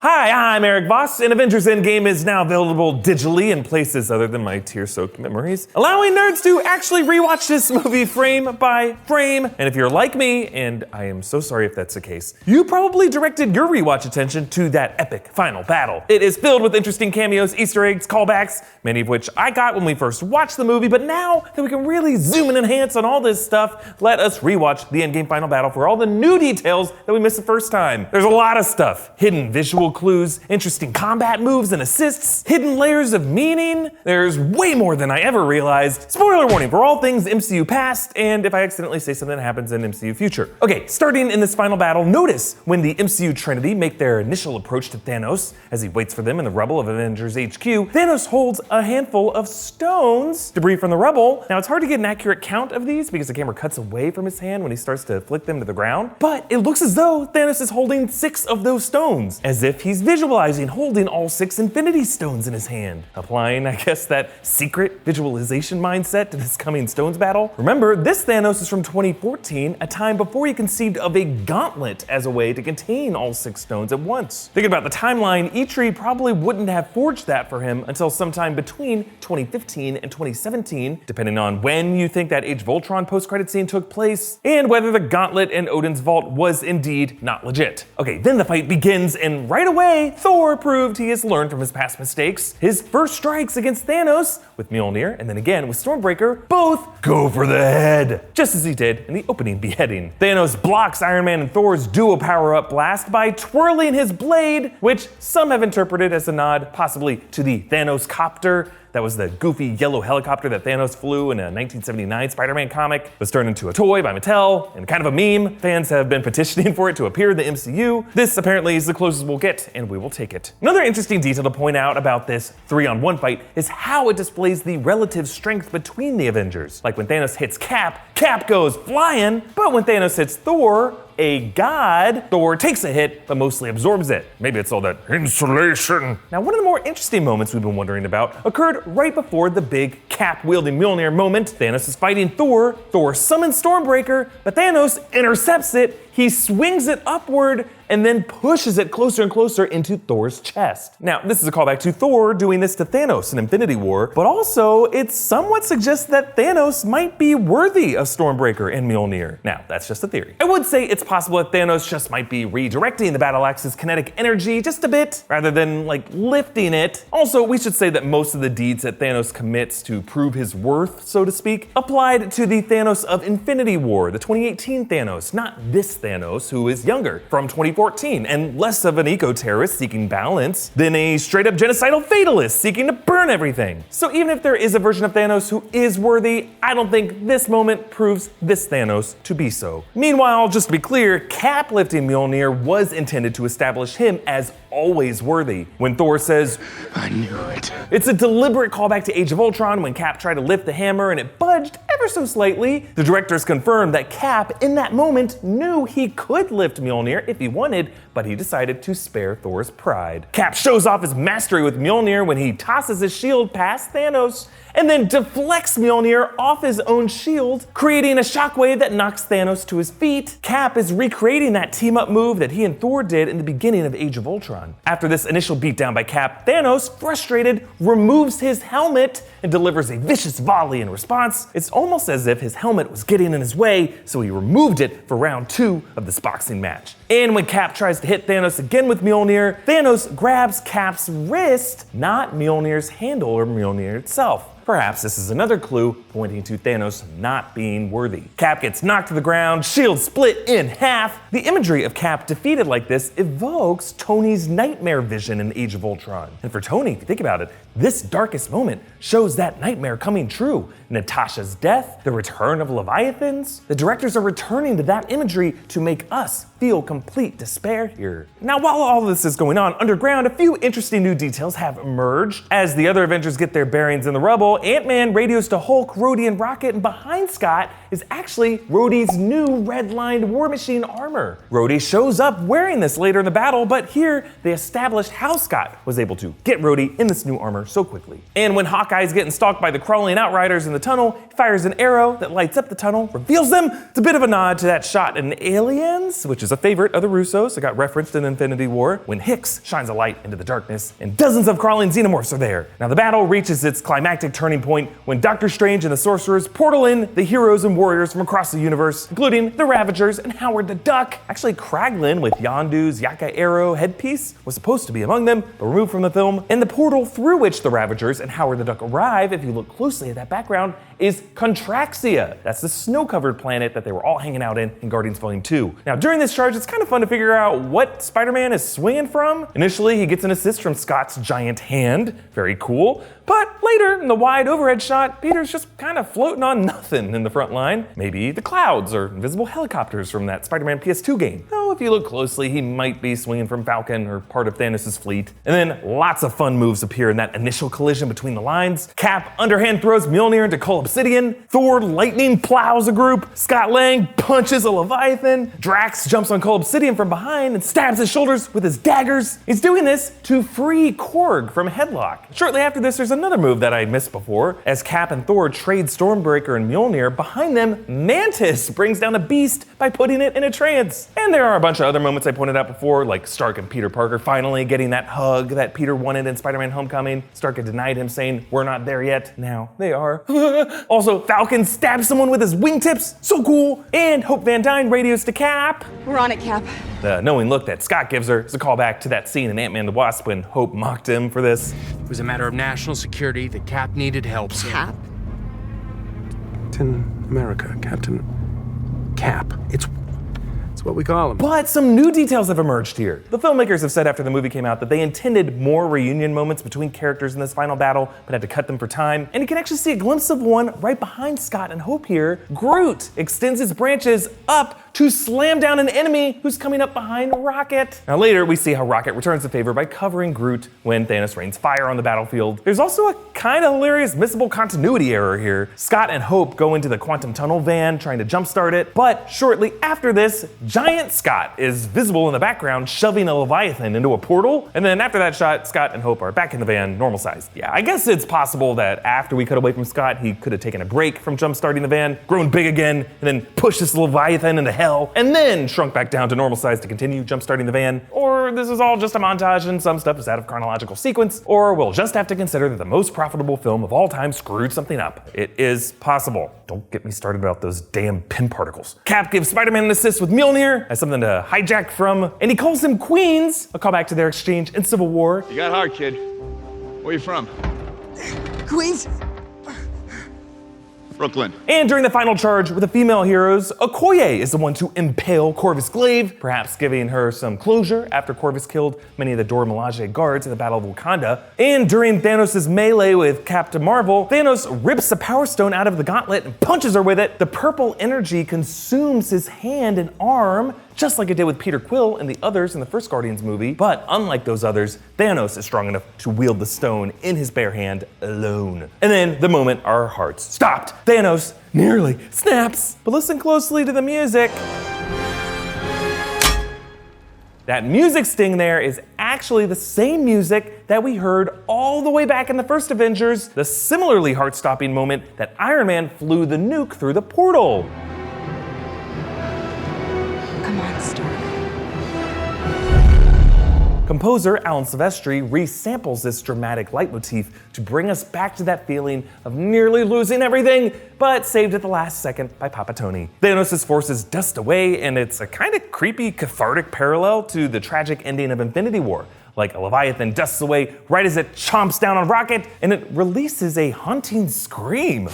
Hi, I'm Erik Voss, and Avengers Endgame is now available digitally in places other than my tear-soaked memories, allowing nerds to actually rewatch this movie frame by frame. And if you're like me, and I am so sorry if that's the case, you probably directed your rewatch attention to that epic final battle. It is filled with interesting cameos, Easter eggs, callbacks, many of which I got when we first watched the movie, but now that we can really zoom and enhance on all this stuff, let us rewatch the Endgame final battle for all the new details that we missed the first time. There's a lot of stuff. Hidden visual clues, interesting combat moves and assists, hidden layers of meaning. There's way more than I ever realized. Spoiler warning for all things MCU past, and if I accidentally say something that happens in MCU future. Okay, starting in this final battle, notice when the MCU Trinity make their initial approach to Thanos, as he waits for them in the rubble of Avengers HQ, Thanos holds a handful of stones, debris from the rubble. Now it's hard to get an accurate count of these because the camera cuts away from his hand when he starts to flick them to the ground, but it looks as though Thanos is holding 6 of those stones, as if he's visualizing holding all 6 Infinity Stones in his hand, applying, I guess, that secret visualization mindset to this coming Stones battle. Remember, this Thanos is from 2014, a time before he conceived of a gauntlet as a way to contain all 6 stones at once. Thinking about the timeline, Eitri probably wouldn't have forged that for him until sometime between 2015 and 2017, depending on when you think that Age of Ultron post-credit scene took place, and whether the gauntlet in Odin's vault was indeed not legit. Okay, then the fight begins, and right away, Thor proved he has learned from his past mistakes. His first strikes against Thanos with Mjolnir, and then again with Stormbreaker, both go for the head, just as he did in the opening beheading. Thanos blocks Iron Man and Thor's duo power-up blast by twirling his blade, which some have interpreted as a nod possibly to the Thanos copter. That was the goofy yellow helicopter that Thanos flew in a 1979 Spider-Man comic. It was turned into a toy by Mattel and kind of a meme. Fans have been petitioning for it to appear in the MCU. This apparently is the closest we'll get, and we will take it. Another interesting detail to point out about this 3-on-1 fight is how it displays the relative strength between the Avengers. Like when Thanos hits Cap, Cap goes flying, but when Thanos hits Thor, a god, Thor takes a hit, but mostly absorbs it. Maybe it's all that insulation. Now, one of the more interesting moments we've been wondering about occurred right before the big Cap-wielding Mjolnir moment. Thanos is fighting Thor. Thor summons Stormbreaker, but Thanos intercepts it. He swings it upward and then pushes it closer and closer into Thor's chest. Now, this is a callback to Thor doing this to Thanos in Infinity War, but also it somewhat suggests that Thanos might be worthy of Stormbreaker and Mjolnir. Now, that's just a theory. I would say it's possible that Thanos just might be redirecting the battle axe's kinetic energy just a bit, rather than like lifting it. Also, we should say that most of the deeds that Thanos commits to prove his worth, so to speak, applied to the Thanos of Infinity War, the 2018 Thanos, not this Thanos, who is younger, from 2014, and less of an eco-terrorist seeking balance than a straight-up genocidal fatalist seeking to burn everything. So even if there is a version of Thanos who is worthy, I don't think this moment proves this Thanos to be so. Meanwhile, just to be clear, Cap lifting Mjolnir was intended to establish him as always worthy. When Thor says, "I knew it," it's a deliberate callback to Age of Ultron when Cap tried to lift the hammer and it budged ever so slightly. The directors confirmed that Cap, in that moment, knew he could lift Mjolnir if he wanted, but he decided to spare Thor's pride. Cap shows off his mastery with Mjolnir when he tosses his shield past Thanos and then deflects Mjolnir off his own shield, creating a shockwave that knocks Thanos to his feet. Cap is recreating that team-up move that he and Thor did in the beginning of Age of Ultron. After this initial beatdown by Cap, Thanos, frustrated, removes his helmet and delivers a vicious volley in response. It's almost as if his helmet was getting in his way, so he removed it for round 2 of this boxing match. And when Cap tries to hit Thanos again with Mjolnir, Thanos grabs Cap's wrist, not Mjolnir's handle or Mjolnir itself. Perhaps this is another clue pointing to Thanos not being worthy. Cap gets knocked to the ground, shield split in half. The imagery of Cap defeated like this evokes Tony's nightmare vision in Age of Ultron. And for Tony, if you think about it, this darkest moment shows that nightmare coming true. Natasha's death, the return of Leviathans. The directors are returning to that imagery to make us feel complete despair here. Now, while all this is going on underground, a few interesting new details have emerged. As the other Avengers get their bearings in the rubble, Ant-Man radios to Hulk, Rhodey, and Rocket, and behind Scott is actually Rhodey's new red-lined War Machine armor. Rhodey shows up wearing this later in the battle, but here they established how Scott was able to get Rhodey in this new armor so quickly. And when Hawkeye's getting stalked by the crawling Outriders in the tunnel, he fires an arrow that lights up the tunnel, reveals them. It's a bit of a nod to that shot in Aliens, which is is a favorite of the Russos. It got referenced in Infinity War when Hicks shines a light into the darkness and dozens of crawling xenomorphs are there. Now the battle reaches its climactic turning point when Doctor Strange and the Sorcerers portal in the heroes and warriors from across the universe, including the Ravagers and Howard the Duck. Actually, Kraglin with Yondu's Yaka Arrow headpiece was supposed to be among them, but removed from the film. And the portal through which the Ravagers and Howard the Duck arrive, if you look closely at that background, is Contraxia. That's the snow-covered planet that they were all hanging out in Guardians Volume 2. Now, during this charge, it's kind of fun to figure out what Spider-Man is swinging from. Initially, he gets an assist from Scott's giant hand. Very cool. But later, in the wide overhead shot, Peter's just kind of floating on nothing in the front line. Maybe the clouds or invisible helicopters from that Spider-Man PS2 game. Though, if you look closely, he might be swinging from Falcon or part of Thanos' fleet. And then lots of fun moves appear in that initial collision between the lines. Cap underhand throws Mjolnir into CaroleBDCDiva. Thor lightning plows a group. Scott Lang punches a Leviathan. Drax jumps on CaroleBDCDiva from behind and stabs his shoulders with his daggers. He's doing this to free Korg from a headlock. Shortly after this, there's another move that I missed before. As Cap and Thor trade Stormbreaker and Mjolnir, behind them, Mantis brings down a beast by putting it in a trance. And there are a bunch of other moments I pointed out before, like Stark and Peter Parker finally getting that hug that Peter wanted in Spider-Man Homecoming. Stark had denied him, saying, "We're not there yet." Now they are. Also, Falcon stabs someone with his wingtips. So cool. And Hope Van Dyne radios to Cap. "We're on it, Cap." The knowing look that Scott gives her is a callback to that scene in Ant-Man the Wasp when Hope mocked him for this. It was a matter of national security that Cap needed help. Cap? Captain America, Captain Cap. It's what we call him. But some new details have emerged here. The filmmakers have said after the movie came out that they intended more reunion moments between characters in this final battle, but had to cut them for time. And you can actually see a glimpse of one right behind Scott and Hope here. Groot extends his branches up to slam down an enemy who's coming up behind Rocket. Now later, we see how Rocket returns the favor by covering Groot when Thanos rains fire on the battlefield. There's also a kind of hilarious missable continuity error here. Scott and Hope go into the quantum tunnel van trying to jumpstart it, but shortly after this, Giant Scott is visible in the background shoving a Leviathan into a portal, and then after that shot, Scott and Hope are back in the van, normal size. Yeah, I guess it's possible that after we cut away from Scott, he could have taken a break from jumpstarting the van, grown big again, and then pushed this Leviathan into hell, and then shrunk back down to normal size to continue jumpstarting the van. Or this is all just a montage and some stuff is out of chronological sequence, or we'll just have to consider that the most profitable film of all time screwed something up. It is possible. Don't get me started about those damn pin particles. Cap gives Spider-Man an assist with Mjolnir as something to hijack from, and he calls them Queens, a callback to their exchange in Civil War. You got hard, kid. Where you from? Queens? Brooklyn. And during the final charge with the female heroes, Okoye is the one to impale Corvus Glaive, perhaps giving her some closure after Corvus killed many of the Dora Milaje guards in the Battle of Wakanda. And during Thanos' melee with Captain Marvel, Thanos rips the Power Stone out of the gauntlet and punches her with it. The purple energy consumes his hand and arm, just like it did with Peter Quill and the others in the first Guardians movie. But unlike those others, Thanos is strong enough to wield the stone in his bare hand alone. And then the moment our hearts stopped, Thanos nearly snaps. But listen closely to the music. That music sting there is actually the same music that we heard all the way back in the first Avengers, the similarly heart-stopping moment that Iron Man flew the nuke through the portal. Come on, Stark. Composer Alan Silvestri resamples this dramatic leitmotif to bring us back to that feeling of nearly losing everything, but saved at the last second by Papa Tony. Thanos' forces dust away, and it's a kind of creepy, cathartic parallel to the tragic ending of Infinity War. Like a Leviathan dusts away right as it chomps down on Rocket, and it releases a haunting scream.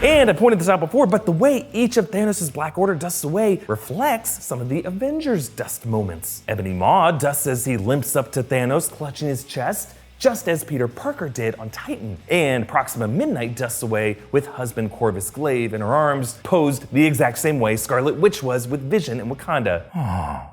And I pointed this out before, but the way each of Thanos' Black Order dusts away reflects some of the Avengers dust moments. Ebony Maw dusts as he limps up to Thanos, clutching his chest, just as Peter Parker did on Titan. And Proxima Midnight dusts away with husband Corvus Glaive in her arms, posed the exact same way Scarlet Witch was with Vision in Wakanda.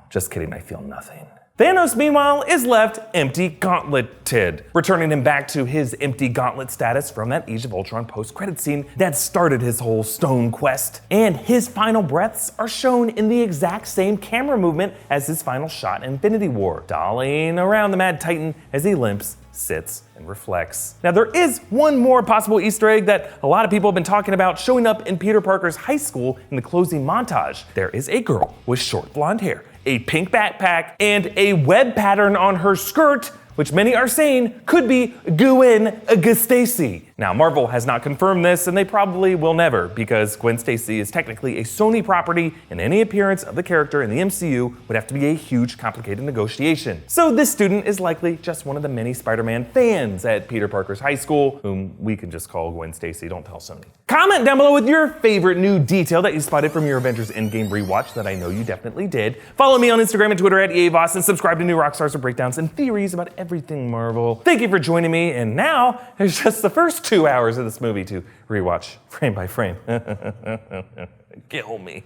Just kidding, I feel nothing. Thanos, meanwhile, is left empty gauntleted, returning him back to his empty gauntlet status from that Age of Ultron post-credit scene that started his whole stone quest. And his final breaths are shown in the exact same camera movement as his final shot in Infinity War, dollying around the Mad Titan as he limps, sits, and reflects. Now there is one more possible Easter egg that a lot of people have been talking about showing up in Peter Parker's high school in the closing montage. There is a girl with short blonde hair, a pink backpack, and a web pattern on her skirt, which many are saying could be Gwen Stacy. Now, Marvel has not confirmed this, and they probably will never, because Gwen Stacy is technically a Sony property, and any appearance of the character in the MCU would have to be a huge, complicated negotiation. So this student is likely just one of the many Spider-Man fans at Peter Parker's high school, whom we can just call Gwen Stacy, don't tell Sony. Comment down below with your favorite new detail that you spotted from your Avengers Endgame rewatch that I know you definitely did. Follow me on Instagram and Twitter at Erik Voss, and subscribe to new Rockstars for breakdowns and theories about everything Marvel. Thank you for joining me, and now there's just the first 2 hours of this movie to rewatch frame by frame. Kill me.